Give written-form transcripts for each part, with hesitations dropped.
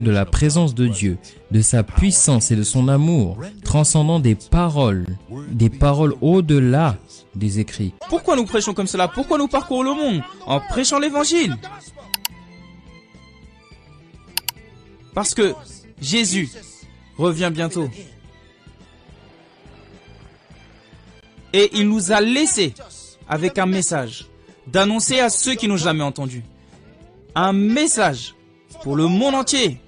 de la présence de Dieu, de sa puissance et de son amour, transcendant des paroles au-delà des écrits. Pourquoi nous prêchons comme cela? Pourquoi nous parcourons le monde en prêchant l'évangile? Parce que Jésus revient bientôt. Et il nous a laissé avec un message d'annoncer à ceux qui n'ont jamais entendu. Un message pour le monde entier.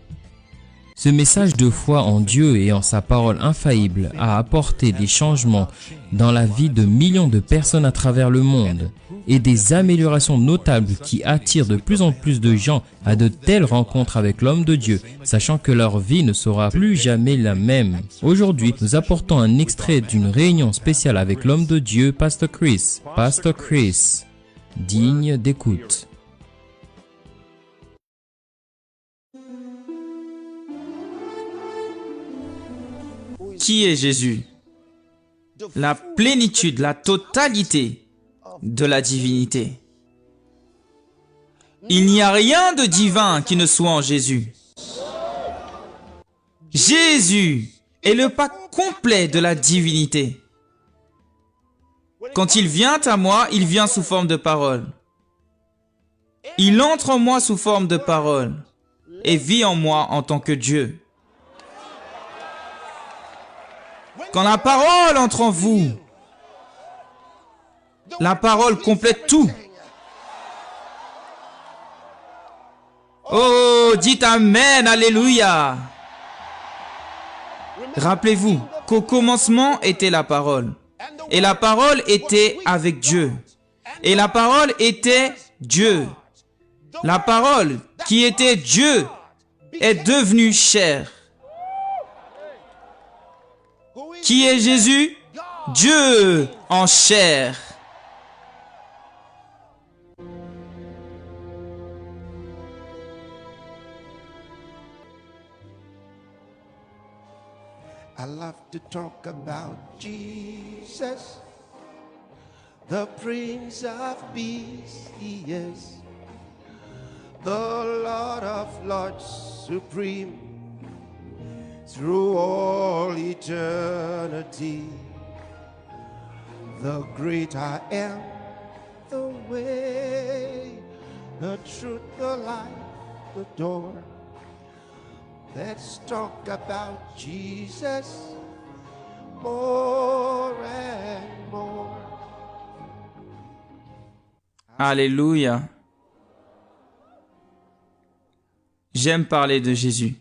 Ce message de foi en Dieu et en sa parole infaillible a apporté des changements dans la vie de millions de personnes à travers le monde et des améliorations notables qui attirent de plus en plus de gens à de telles rencontres avec l'homme de Dieu, sachant que leur vie ne sera plus jamais la même. Aujourd'hui, nous apportons un extrait d'une réunion spéciale avec l'homme de Dieu, Pastor Chris. Pastor Chris, digne d'écoute. Qui est Jésus? La plénitude, la totalité de la divinité. Il n'y a rien de divin qui ne soit en Jésus. Jésus est le pas complet de la divinité. Quand il vient à moi, il vient sous forme de parole. Il entre en moi sous forme de parole et vit en moi en tant que Dieu. Quand la parole entre en vous, la parole complète tout. Oh, dites Amen, Alléluia. Rappelez-vous qu'au commencement était la parole. Et la parole était avec Dieu. Et la parole était Dieu. La parole qui était Dieu est devenue chair. Qui est Jésus? Dieu en chair. I love to talk about Jesus, the Prince of Peace, He is the Lord of Lords, supreme through all eternity, the great I am, the way, the truth, the life, the door. Let's talk about Jesus more and more. Alléluia. J'aime parler de Jésus.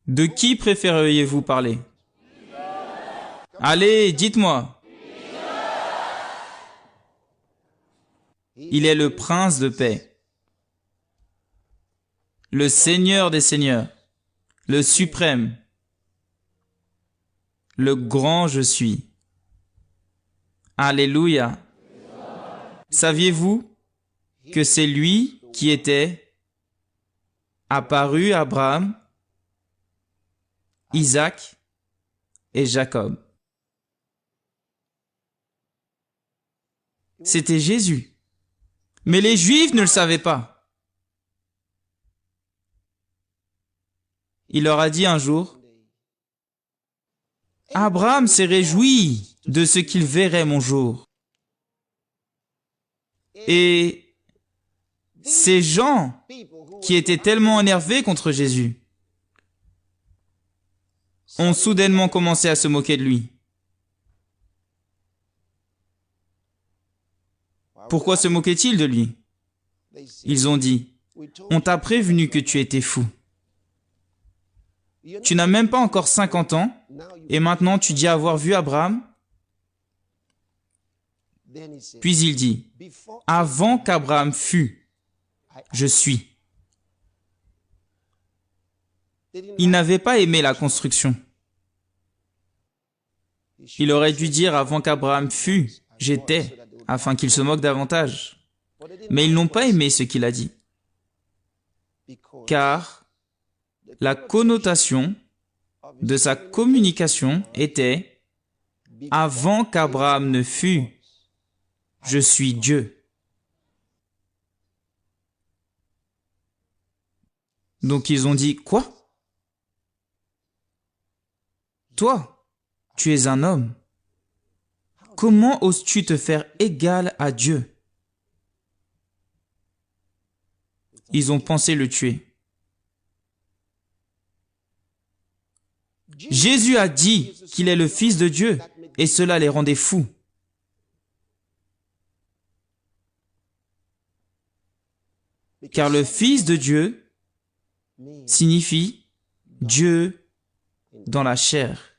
De qui préféreriez-vous parler? Allez, dites-moi. Il est le prince de paix, le Seigneur des seigneurs, le suprême, le grand je suis. Alléluia. Saviez-vous que c'est lui qui était apparu à Abraham, Isaac et Jacob? C'était Jésus. Mais les Juifs ne le savaient pas. Il leur a dit un jour, « Abraham s'est réjoui de ce qu'il verrait mon jour. » Et ces gens qui étaient tellement énervés contre Jésus ont soudainement commencé à se moquer de lui. Pourquoi se moquaient-ils de lui? Ils ont dit, « On t'a prévenu que tu étais fou. Tu n'as même pas encore 50 ans, et maintenant tu dis avoir vu Abraham. » Puis il dit, « Avant qu'Abraham fût, je suis. » Il n'avait pas aimé la construction. Il aurait dû dire, « Avant qu'Abraham fût, j'étais. » afin qu'il se moque davantage. Mais ils n'ont pas aimé ce qu'il a dit. Car la connotation de sa communication était « Avant qu'Abraham ne fût, je suis Dieu. » Donc ils ont dit, quoi? Toi, tu es un homme. Comment oses-tu te faire égal à Dieu? Ils ont pensé le tuer. Jésus a dit qu'il est le Fils de Dieu et cela les rendait fous. Car le Fils de Dieu signifie Dieu dans la chair.